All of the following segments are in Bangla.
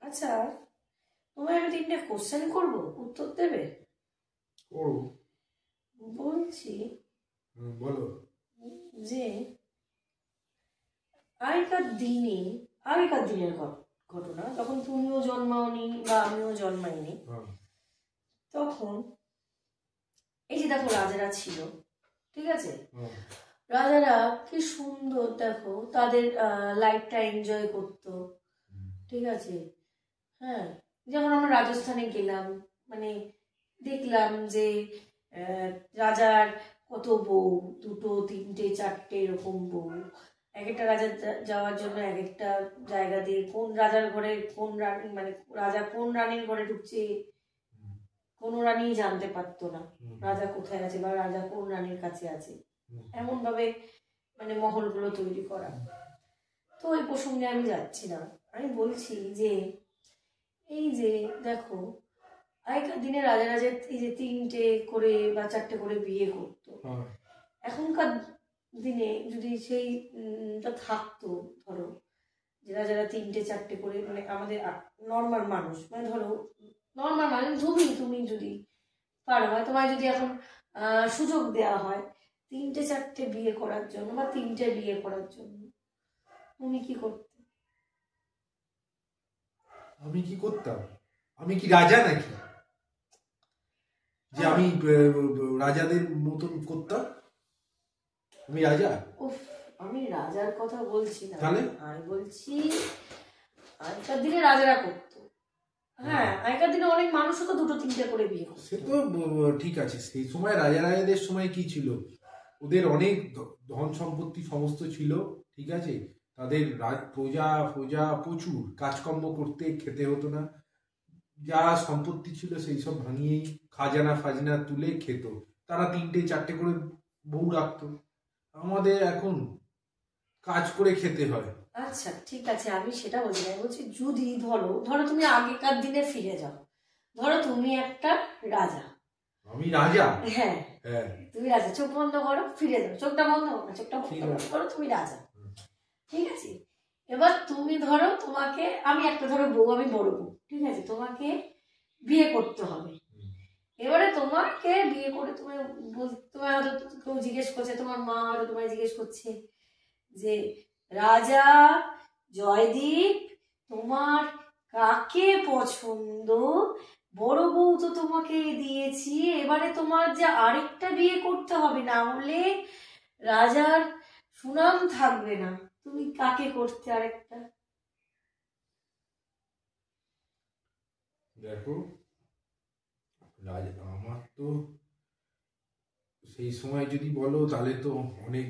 আচ্ছা, তোমায় আমি 3টে কোশ্চেন করবো, উত্তর দেবে? বলছি বলো যে আগেকার দিনের ঘটনা, যখন তুমিও জন্মাওনি বা আমিও জন্মাইনি, তখন এই যে দেখো রাজারা ছিল, ঠিক আছে, রাজারা কি সুন্দর দেখো তাদের লাইফটা এনজয় করতো, ঠিক আছে। হ্যাঁ, যেমন আমরা রাজস্থানে গেলাম, মানে দেখলাম যে রাজার কত বউ, 2, 3, 4 এরকম বউ, এক একটা রাজা যাওয়ার জন্য এক একটা জায়গা দিয়ে কোন রাজার ঘরে কোন রানী, মানে রাজা কোন রানীর ঘরে ঢুকছে কোনো রানী জানতে পারতো না রাজা কোথায় আছে বা রাজা কোন রানীর কাছে আছে, এমন ভাবে মানে মহলগুলো তৈরি করা। তো ওই প্রসঙ্গে আমি যাচ্ছি না, আমি বলছি যে এই যে দেখো আগেকার দিনে রাজা এই যে 3টে করে বা 4টে করে বিয়ে করতো, এখনকার দিনে যদি সেইটা থাকতো, ধরো যে রাজারা 3টে 4টে করে, মানে আমাদের নর্মাল মানুষ, মানে ধরো নর্মাল মানুষ তুমি যদি পারো, তোমায় যদি এখন সুযোগ দেওয়া হয় 3টে 4টে বিয়ে করার জন্য বা 3টে বিয়ে করার জন্য, তুমি কি করতে? আমি কি করতাম? আমি কি রাজা নাকি যে আমি রাজাদের মতন করতাম? আমি রাজা? আমি রাজার কথা বলছি না, তাহলে আমি বলছি আগেকার দিনে রাজারা করতো। হ্যাঁ, আগেকার দিনে অনেক মানুষও তো 2-3টে করে বিয়ে করতো। সে তো ঠিক আছে, সেই সময় রাজাদের সময় কি ছিল, ওদের অনেক ধন সম্পত্তি সমস্ত ছিল, ঠিক আছে, তাদের প্রজা প্রচুর, কাজকর্ম করতে খেতে হতো না, যা সম্পত্তি ছিল সেই সব ভাঙিয়েই খাজনা তুলে খেত, তারা 3টে 4টে করে বউ রাখতো। আমাদের এখন কাজ করে খেতে হয়। আচ্ছা ঠিক আছে, আমি সেটা বলছি না, বলছি যদি ধরো তুমি আগেকার দিনে ফিরে যাও, ধরো তুমি একটা রাজা। আমি রাজা? হ্যাঁ, তুমি রাজা, চোখ বন্ধ করো, ফিরে যাও, চোখটা বন্ধ করো না, চোখটা বন্ধ করো, তুমি রাজা, ঠিক আছে। এবার তুমি ধরো, তোমাকে আমি একটা ধরো বউ, আমি বড় বউ, ঠিক আছে, তোমাকে বিয়ে করতে হবে। এবারে তোমাকে বিয়ে করে তোমায় হয়তো কেউ জিজ্ঞেস করছে, তোমার মা হয়তো তোমায় জিজ্ঞেস করছে যে রাজা জয়দীপ তোমার কাকে পছন্দ, বড় বউ তো তোমাকে দিয়েছি, এবারে তোমার যে আরেকটা বিয়ে করতে হবে, না হলে রাজার সুনাম থাকবে না, তুমি কাকে করতে আরেকটা? দেখো আমার তো সেই সময় যদি বলো তাহলে তো অনেক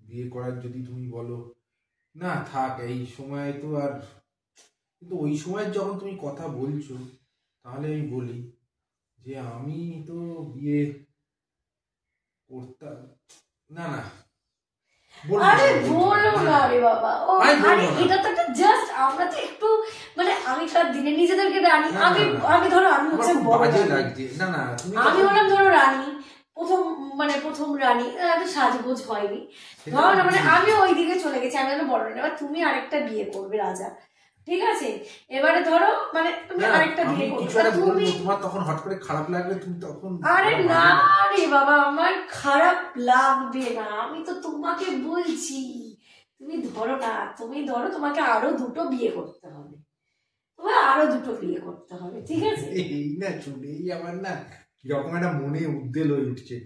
বিয়ে করার, যদি তুমি বলো না থাক এই সময় তো আর, কিন্তু ওই সময় যখন তুমি কথা বলছো তাহলে আমি বলি যে আমি তো বিয়ে করতাম না। আরে বলো না রে বাবা, আরে এটা তো একটা জাস্ট, আমরা তো একটু মানে আগেকার দিনে নিজেদেরকে রানী, আমি ধরো আমি হচ্ছে আমি হলাম ধরো রানী, প্রথম রানী, এত সাজগোজ হয়নি, ধরো না, মানে আমি ওই দিকে চলে গেছি, আমি বড় রানী, এবার তুমি আরেকটা বিয়ে করবে রাজা, ঠিক আছে, এবারে ধরো মানে তুমি আরেকটা বিয়ে করবে, তুমি তোমার তখন হট করে খারাপ লাগবে, তুমি তখন আরে না রে বাবা, আমার খারাপ লাগবে না, আমি তো তোমাকে বলছি তুমি ধরো না, তোমাকে আরো 2টো বিয়ে করতে হবে, তোমার আরো 2টো বিয়ে করতে হবে, ঠিক আছে। এই না শুনেই আমার না কিরকম একটা মনে উদ্বেল হয়ে উঠছে,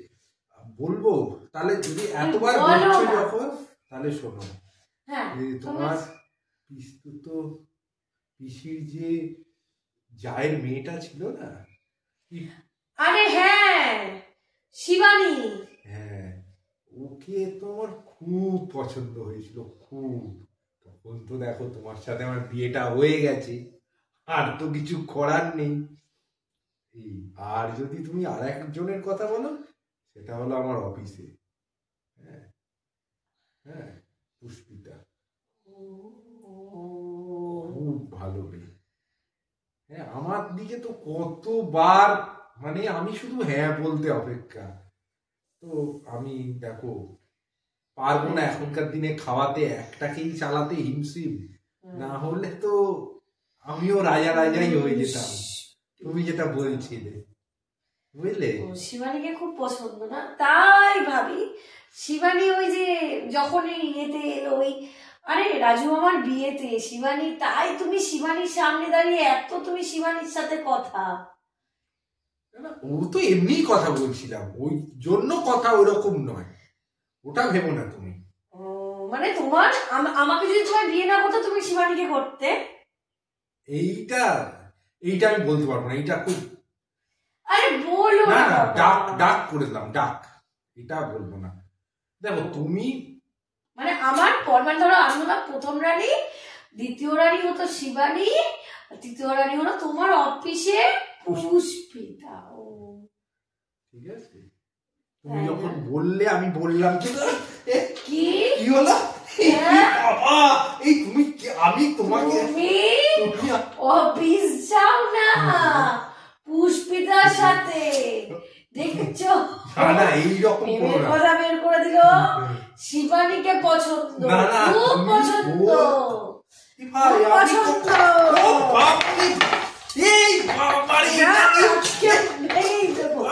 বলবো তাহলে যদি এতবার বলছো যখন, তাহলে শোনো, হ্যাঁ, তোমার পিসির যে জায়ের মেয়েটা ছিল না, আরে হ্যাঁ, শিবানী, হ্যাঁ, ওকে তোমার খুব পছন্দ হয়েছিল, খুব। তখন তো দেখো তোমার সাথে আমার বিয়েটা হয়ে গেছে, আর তো কিছু করার নেই। আর যদি তুমি আর একজনের কথা বলো, সেটা হলো আমার অফিসে। হ্যাঁ হ্যাঁ, পুষ্পিতা খুব ভালো মেয়ে। হ্যাঁ, আমার দিকে তো কতবার, মানে আমি শুধু হ্যাঁ বলতে অপেক্ষা। তো আমি দেখো পারবো না এখনকার দিনে খাওয়াতে, একটাকেই চালাতে হিমশিম, না হলে তো আমিও রাজা রাজাই হয়ে যেতাম। তুমি যেটা বলছিলে, বুঝলে? শিবানীকে খুব পছন্দ না, তাই ভাবি শিবানী ওই যে যখন ইয়েতে এলো ওই, আরে রাজু আমার বিয়েতে শিবানী, তাই তুমি শিবানীর সামনে দাঁড়িয়ে এত তুমি শিবানীর সাথে কথা। ও তো এমনি কথা বলছিলাম, ওই জন্য কথা ওরকম নয়, ওটা ভেবো না তুমি। মানে তোমার আমাকে যদি তোমার বিয়ে না করতে তুমি শিবানীকে করতে? এইটা আমি বলতে পারবো না, এইটা খুব, আরে বলো না না, ডাক করে দিলাম, ডাক, এটা বলবো না। দেখো তুমি মানে আমার পর, মানে ধরো আমি হলাম প্রথম রানী, দ্বিতীয় রানী হতো শিবানী, তৃতীয় রানী হলো তোমার অফিসে পুষ্পিতা। ঠিক আছে, তুমি যখন বললে আমি বললাম কি হলো এই তুমি, আমি তোমাকে অফিস যাও না পুষ্পিতার সাথে, দেখছো না এইরকম কথা বের করে দিল। শিবানীকে পছন্দ, খুব পছন্দ, পছন্দ। ভেঙেই দেবো।